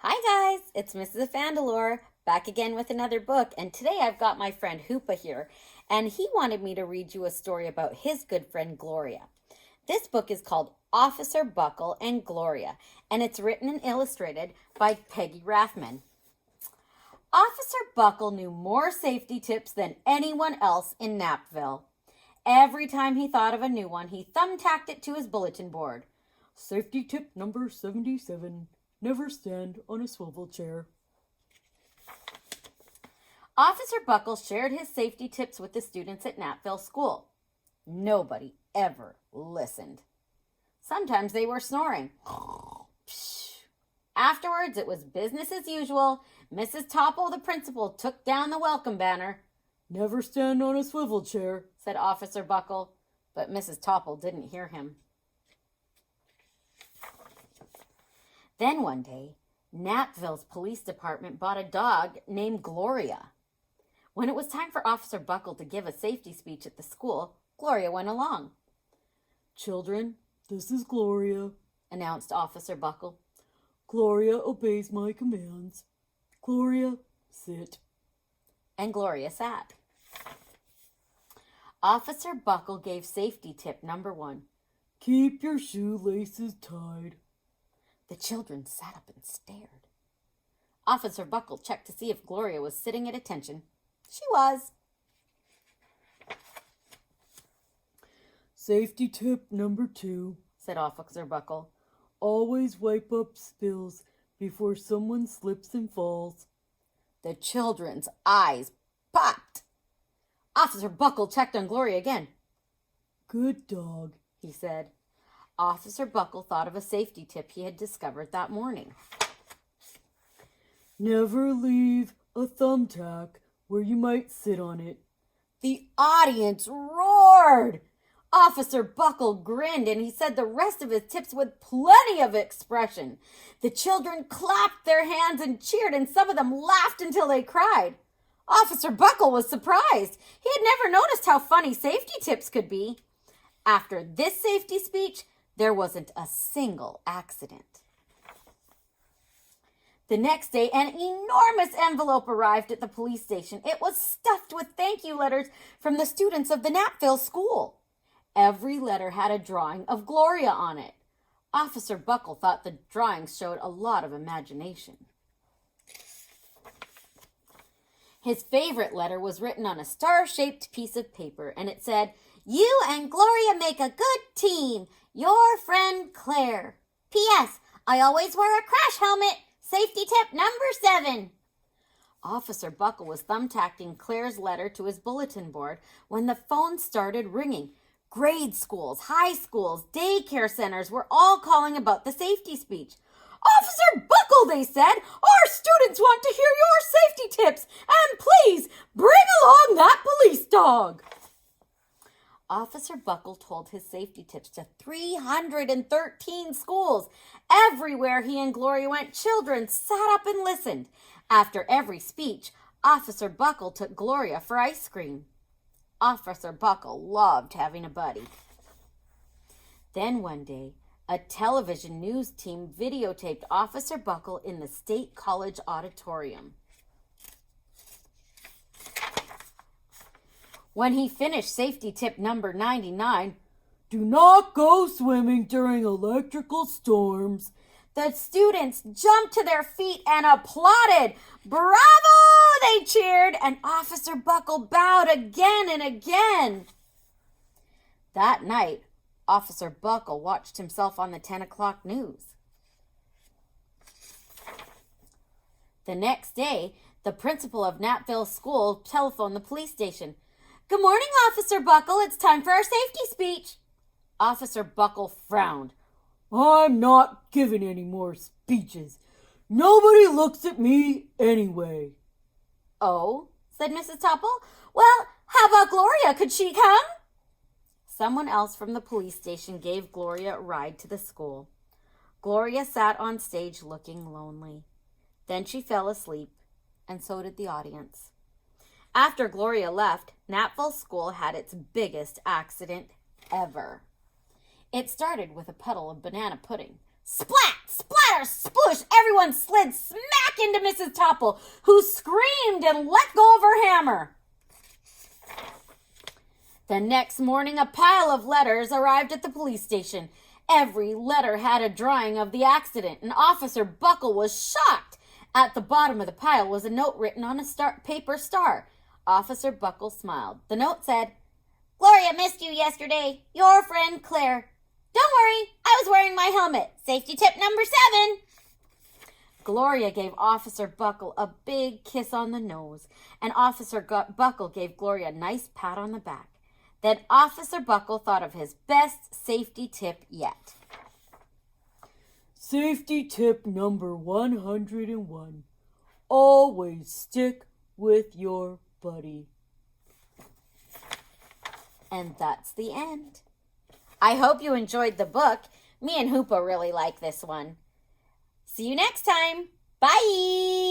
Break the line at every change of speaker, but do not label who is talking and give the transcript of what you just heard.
Hi guys, it's Mrs. Vandalore back again with another book, and today I've got my friend Hoopa here, and he wanted me to read you a story about his good friend Gloria. This book is called Officer Buckle and Gloria, and it's written and illustrated by Peggy Rathmann. Officer Buckle knew more safety tips than anyone else in Knappville. Every time he thought of a new one, he thumbtacked it to his bulletin board.
Safety tip number 77. Never stand on a swivel chair.
Officer Buckle shared his safety tips with the students at Knappville School. Nobody ever listened. Sometimes they were snoring. Afterwards, it was business as usual. Mrs. Topple, the principal, took down the welcome banner.
Never stand on a swivel chair,
said Officer Buckle, but Mrs. Topple didn't hear him. Then one day, Knappville's police department bought a dog named Gloria. When it was time for Officer Buckle to give a safety speech at the school, Gloria went along.
Children, this is Gloria,
announced Officer Buckle.
Gloria obeys my commands. Gloria, sit.
And Gloria sat. Officer Buckle gave safety tip number 1.
Keep your shoelaces tied.
The children sat up and stared. Officer Buckle checked to see if Gloria was sitting at attention. She was.
Safety tip number 2,
said Officer Buckle.
Always wipe up spills before someone slips and falls.
The children's eyes popped. Officer Buckle checked on Gloria again.
Good dog,
he said. Officer Buckle thought of a safety tip he had discovered that morning.
Never leave a thumbtack where you might sit on it.
The audience roared. Officer Buckle grinned, and he said the rest of his tips with plenty of expression. The children clapped their hands and cheered, and some of them laughed until they cried. Officer Buckle was surprised. He had never noticed how funny safety tips could be. After this safety speech, there wasn't a single accident. The next day, an enormous envelope arrived at the police station. It was stuffed with thank you letters from the students of the Knappville School. Every letter had a drawing of Gloria on it. Officer Buckle thought the drawings showed a lot of imagination. His favorite letter was written on a star-shaped piece of paper, and it said, "You and Gloria make a good team. Your friend Claire. P.S. I always wear a crash helmet. Safety tip number 7. Officer Buckle was thumbtacking Claire's letter to his bulletin board when the phone started ringing. Grade schools, high schools, daycare centers were all calling about the safety speech. Officer Buckle, they said, our students want to hear your safety tips, and please bring along that police dog. Officer Buckle told his safety tips to 313 schools. Everywhere he and Gloria went, children sat up and listened. After every speech, Officer Buckle took Gloria for ice cream. Officer Buckle loved having a buddy. Then one day, a television news team videotaped Officer Buckle in the State College auditorium. When he finished safety tip number 99,
do not go swimming during electrical storms,
the students jumped to their feet and applauded. Bravo, they cheered, and Officer Buckle bowed again and again. That night, Officer Buckle watched himself on the 10 o'clock news. The next day, the principal of Knappville School telephoned the police station. Good morning, Officer Buckle. It's time for our safety speech. Officer Buckle frowned.
I'm not giving any more speeches. Nobody looks at me anyway.
Oh, said Mrs. Topple. Well, how about Gloria? Could she come? Someone else from the police station gave Gloria a ride to the school. Gloria sat on stage looking lonely. Then she fell asleep, and so did the audience. After Gloria left, Knappville School had its biggest accident ever. It started with a puddle of banana pudding Splat, splatter, sploosh, everyone slid smack into Mrs. Topple, who screamed and let go of her hammer. The next morning, a pile of letters arrived at the police station. Every letter had a drawing of the accident, and Officer Buckle was shocked. At the bottom of the pile was a note written on a paper star. Officer Buckle smiled. The note said, "Gloria missed you yesterday. Your friend Claire. Don't worry, I was wearing my helmet. Safety tip number 7. Gloria gave Officer Buckle a big kiss on the nose, and Officer Buckle gave Gloria a nice pat on the back. Then Officer Buckle thought of his best safety tip yet.
Safety tip number 101. Always stick with your buddy.
And that's the end. I hope you enjoyed the book. Me and Hoopa really like this one. See you next time. Bye!